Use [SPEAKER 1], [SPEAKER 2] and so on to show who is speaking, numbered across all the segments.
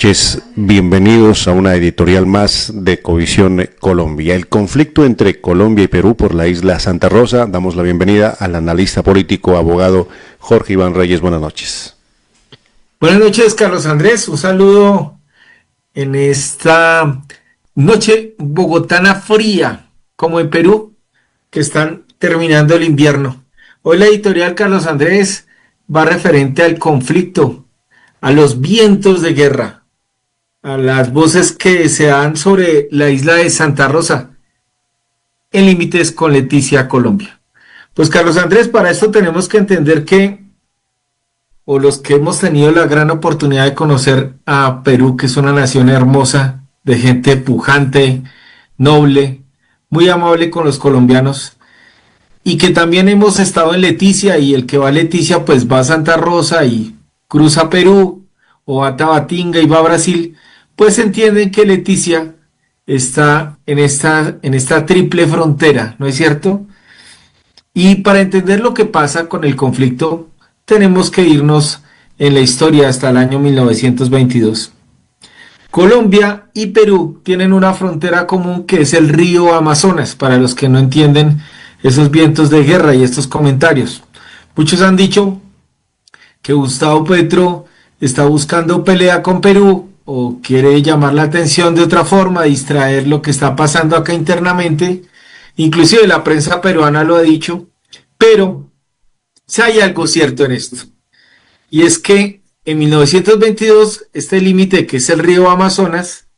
[SPEAKER 1] noches, bienvenidos a una editorial más de Ecovisión Colombia. El conflicto entre Colombia y Perú por la isla Santa Rosa. Damos la bienvenida al analista político, abogado Jorge Iván Reyes. Buenas noches.
[SPEAKER 2] Buenas noches, Carlos Andrés. Un saludo en esta noche bogotana fría, como en Perú, que están terminando el invierno. Hoy la editorial, Carlos Andrés, va referente al conflicto, a los vientos de guerra, a las voces que se dan sobre la isla de Santa Rosa, en límites con Leticia, Colombia. Pues Carlos Andrés, para esto tenemos que entender que, o los que hemos tenido la gran oportunidad de conocer a Perú, que es una nación hermosa, de gente pujante, noble, muy amable con los colombianos, y que también hemos estado en Leticia, y el que va a Leticia pues va a Santa Rosa y cruza Perú, o va a Tabatinga y va a Brasil, pues entienden que Leticia está en esta triple frontera, ¿no es cierto? Y para entender lo que pasa con el conflicto, tenemos que irnos en la historia hasta el año 1922. Colombia y Perú tienen una frontera común que es el río Amazonas, para los que no entienden esos vientos de guerra y estos comentarios. Muchos han dicho que Gustavo Petro está buscando pelea con Perú o quiere llamar la atención de otra forma, distraer lo que está pasando acá internamente. Inclusive la prensa peruana lo ha dicho, pero si hay algo cierto en esto, y es que en 1922 este límite, que es el río Amazonas,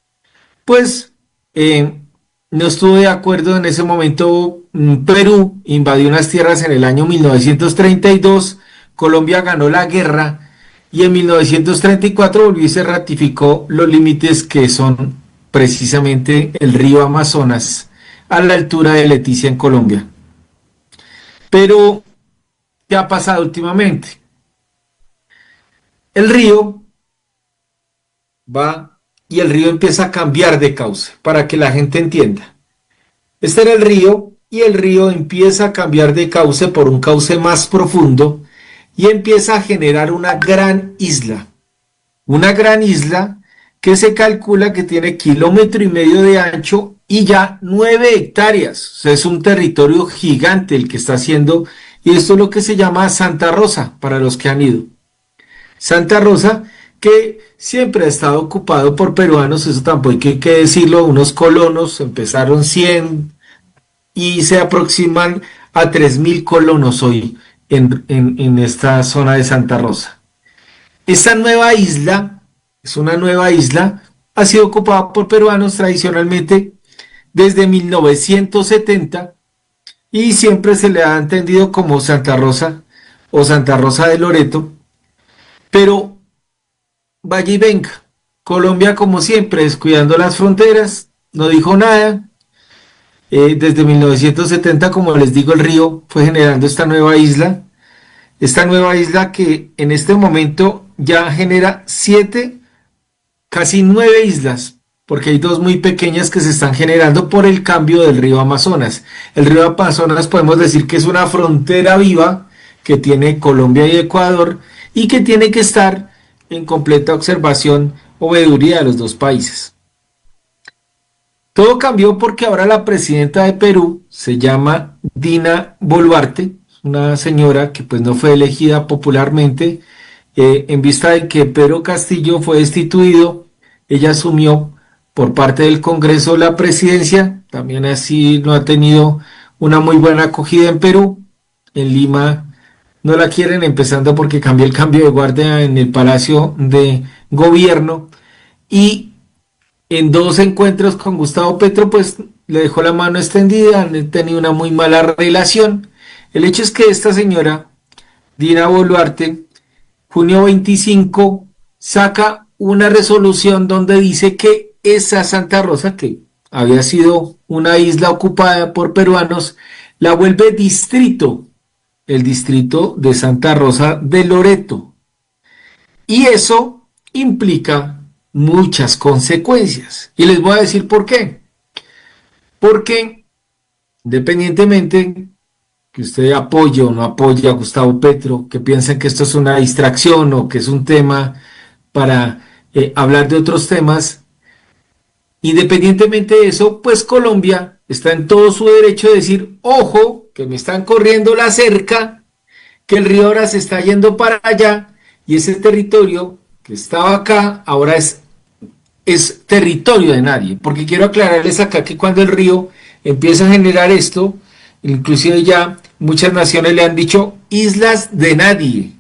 [SPEAKER 2] pues no estuvo de acuerdo en ese momento. Perú invadió unas tierras en el año 1932, Colombia ganó la guerra y en 1934 volvió y se ratificó los límites, que son precisamente el río Amazonas a la altura de Leticia en Colombia. Pero, ¿qué ha pasado últimamente? El río va y el río empieza a cambiar de cauce, para que la gente entienda. Este era el río y el río empieza a cambiar de cauce por un cauce más profundo y empieza a generar una gran isla que se calcula que tiene 1,5 kilómetros de ancho y ya 9 hectáreas. O sea, es un territorio gigante el que está haciendo, y esto es lo que se llama Santa Rosa, para los que han ido. Santa Rosa, que siempre ha estado ocupado por peruanos, eso tampoco hay que decirlo. Unos colonos, empezaron 100 y se aproximan a 3.000 colonos hoy en esta zona de Santa Rosa. Esta nueva isla, es una nueva isla, ha sido ocupada por peruanos tradicionalmente desde 1970 y siempre se le ha entendido como Santa Rosa o Santa Rosa de Loreto, pero vaya y venga. Colombia, como siempre, descuidando las fronteras, no dijo nada. Desde 1970, como les digo, el río fue generando esta nueva isla que en este momento ya genera 7, casi 9 islas, porque hay 2 muy pequeñas que se están generando por el cambio del río Amazonas. El río Amazonas podemos decir que es una frontera viva que tiene Colombia y Ecuador y que tiene que estar en completa observación o veeduría de los 2 países. Todo cambió porque ahora la presidenta de Perú se llama Dina Boluarte, una señora que pues no fue elegida popularmente. En vista de que Pedro Castillo fue destituido, ella asumió por parte del Congreso la presidencia. También así no ha tenido una muy buena acogida en Perú. En Lima no la quieren, empezando porque cambió el cambio de guardia en el Palacio de Gobierno, y en 2 encuentros con Gustavo Petro pues le dejó la mano extendida, han tenido una muy mala relación. El hecho es que esta señora, Dina Boluarte, junio 25, saca una resolución donde dice que esa Santa Rosa, que había sido una isla ocupada por peruanos, la vuelve distrito, el distrito de Santa Rosa de Loreto. Y eso implica muchas consecuencias. Y les voy a decir por qué. Porque independientemente que usted apoye o no apoye a Gustavo Petro, que piensen que esto es una distracción o que es un tema para hablar de otros temas. Independientemente de eso, pues Colombia está en todo su derecho de decir, ojo, que me están corriendo la cerca, que el río ahora se está yendo para allá y ese territorio que estaba acá ahora es territorio de nadie. Porque quiero aclararles acá que cuando el río empieza a generar esto, inclusive ya muchas naciones le han dicho islas de nadie.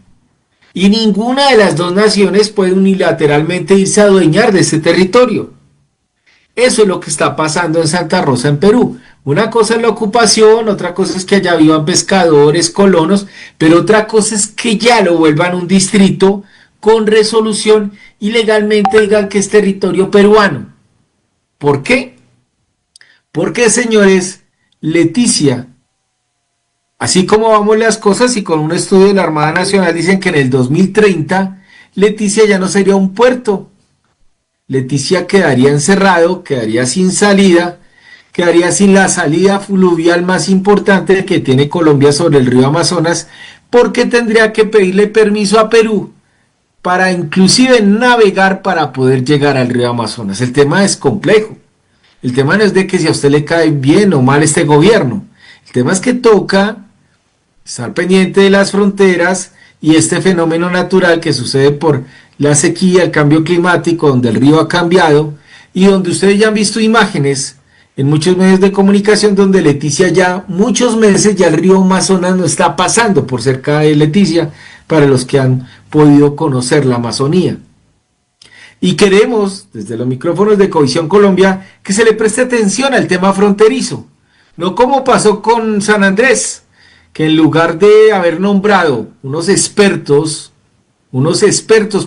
[SPEAKER 2] Y ninguna de las dos naciones puede unilateralmente irse a adueñar de ese territorio. Eso es lo que está pasando en Santa Rosa, en Perú. Una cosa es la ocupación, otra cosa es que allá vivan pescadores, colonos, pero otra cosa es que ya lo vuelvan un distrito con resolución y legalmente digan que es territorio peruano. ¿Por qué? Porque, señores, Leticia, así como vamos las cosas y con un estudio de la Armada Nacional dicen que en el 2030 Leticia ya no sería un puerto. Leticia quedaría encerrado, quedaría sin salida, quedaría sin la salida fluvial más importante que tiene Colombia sobre el río Amazonas, porque tendría que pedirle permiso a Perú para inclusive navegar para poder llegar al río Amazonas. El tema es complejo. El tema no es de que si a usted le cae bien o mal este gobierno. El tema es que toca estar pendiente de las fronteras y este fenómeno natural que sucede por la sequía, el cambio climático, donde el río ha cambiado y donde ustedes ya han visto imágenes en muchos medios de comunicación donde Leticia ya muchos meses ya el río Amazonas no está pasando por cerca de Leticia para los que han podido conocer la Amazonía. Y queremos, desde los micrófonos de Covisión Colombia, que se le preste atención al tema fronterizo, no como pasó con San Andrés, que en lugar de haber nombrado unos expertos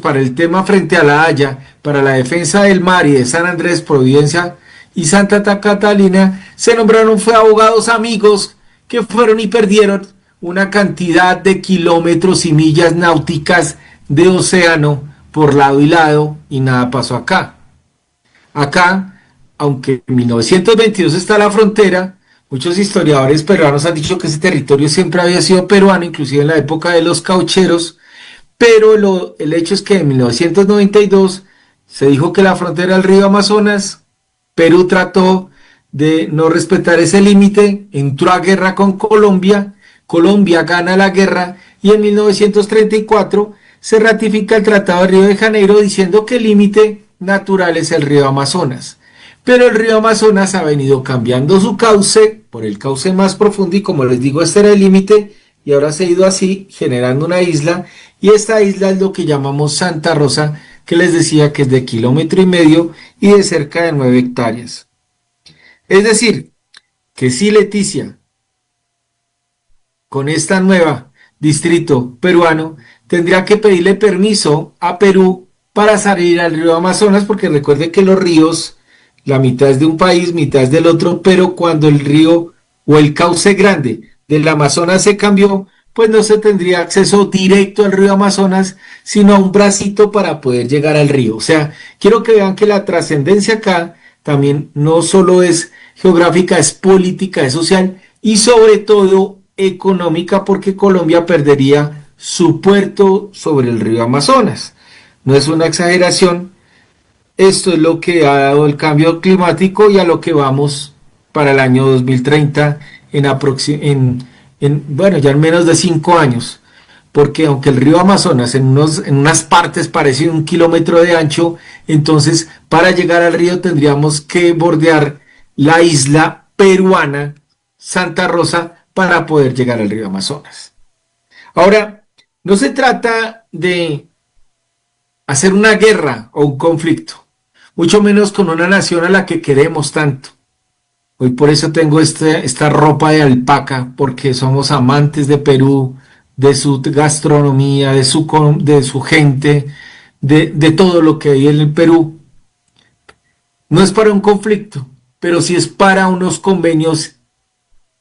[SPEAKER 2] para el tema frente a la Haya, para la defensa del mar y de San Andrés, Providencia y Santa Catalina, se nombraron fue abogados amigos que fueron y perdieron una cantidad de kilómetros y millas náuticas de océano por lado y lado y nada pasó acá. Acá, aunque en 1922 está la frontera, muchos historiadores peruanos han dicho que ese territorio siempre había sido peruano, inclusive en la época de los caucheros, pero el hecho es que en 1992 se dijo que la frontera del río Amazonas, Perú trató de no respetar ese límite, entró a guerra con Colombia, Colombia gana la guerra y en 1934 se ratifica el Tratado de Río de Janeiro diciendo que el límite natural es el río Amazonas. Pero el río Amazonas ha venido cambiando su cauce por el cauce más profundo y como les digo este era el límite y ahora se ha ido así generando una isla y esta isla es lo que llamamos Santa Rosa que les decía que es de 1,5 kilómetros y de cerca de 9 hectáreas. Es decir, que si Leticia con esta nueva distrito peruano tendría que pedirle permiso a Perú para salir al río Amazonas porque recuerde que los ríos la mitad es de un país, mitad es del otro, pero cuando el río o el cauce grande del Amazonas se cambió, pues no se tendría acceso directo al río Amazonas, sino a un bracito para poder llegar al río. O sea, quiero que vean que la trascendencia acá también no solo es geográfica, es política, es social y sobre todo económica porque Colombia perdería su puerto sobre el río Amazonas. No es una exageración. Esto es lo que ha dado el cambio climático y a lo que vamos para el año 2030 bueno, ya en menos de 5 años. Porque aunque el río Amazonas en unas partes parece 1 kilómetro de ancho, entonces para llegar al río tendríamos que bordear la isla peruana Santa Rosa para poder llegar al río Amazonas. Ahora, no se trata de hacer una guerra o un conflicto, mucho menos con una nación a la que queremos tanto. Hoy por eso tengo esta ropa de alpaca, porque somos amantes de Perú, de su gastronomía, de su gente, de todo lo que hay en el Perú. No es para un conflicto, pero sí es para unos convenios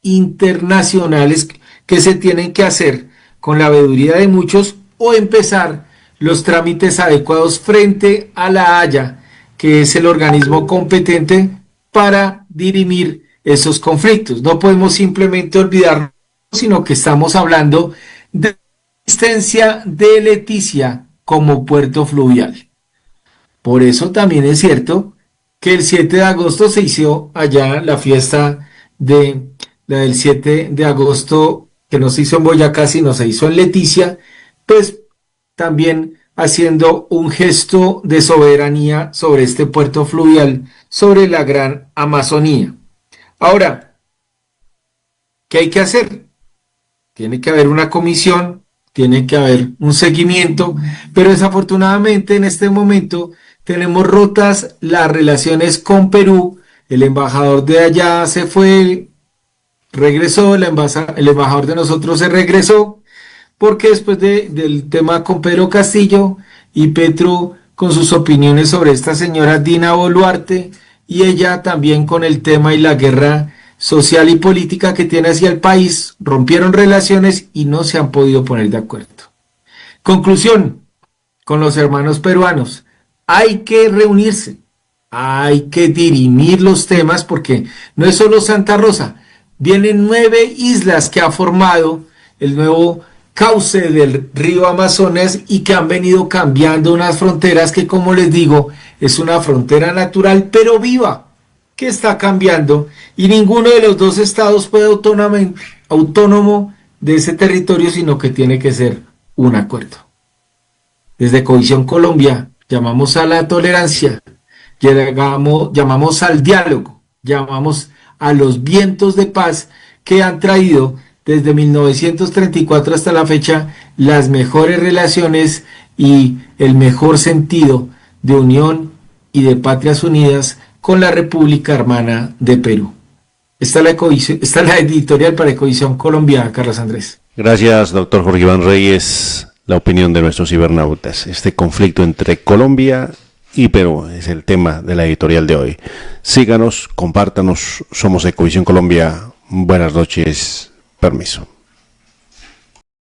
[SPEAKER 2] internacionales que se tienen que hacer con la veeduría de muchos o empezar los trámites adecuados frente a la Haya, que es el organismo competente para dirimir esos conflictos. No podemos simplemente olvidarnos, sino que estamos hablando de la existencia de Leticia como puerto fluvial. Por eso también es cierto que el 7 de agosto se hizo allá la fiesta de la del 7 de agosto, que no se hizo en Boyacá, sino se hizo en Leticia, pues también haciendo un gesto de soberanía sobre este puerto fluvial, sobre la gran Amazonía. Ahora, ¿qué hay que hacer? Tiene que haber una comisión, tiene que haber un seguimiento, pero desafortunadamente en este momento tenemos rotas las relaciones con Perú. El embajador de allá se fue, regresó, el embajador de nosotros se regresó, porque después del tema con Pedro Castillo y Petro con sus opiniones sobre esta señora Dina Boluarte, y ella también con el tema y la guerra social y política que tiene hacia el país, rompieron relaciones y no se han podido poner de acuerdo. Conclusión, con los hermanos peruanos, hay que reunirse, hay que dirimir los temas, porque no es solo Santa Rosa, vienen 9 islas que ha formado el nuevo cauce del río Amazonas y que han venido cambiando unas fronteras que, como les digo, es una frontera natural pero viva, que está cambiando, y ninguno de los dos estados puede autónomo de ese territorio, sino que tiene que ser un acuerdo. Desde Coalición Colombia llamamos a la tolerancia, llamamos al diálogo, llamamos a los vientos de paz que han traído desde 1934 hasta la fecha las mejores relaciones y el mejor sentido de unión y de patrias unidas con la República Hermana de Perú. Esta es la editorial para Coalición Colombia, Carlos Andrés.
[SPEAKER 1] Gracias, doctor Jorge Iván Reyes. La opinión de nuestros cibernautas. Este conflicto entre Colombia y Perú es el tema de la editorial de hoy. Síganos, compártanos. Somos de Coalición Colombia. Buenas noches. Permiso.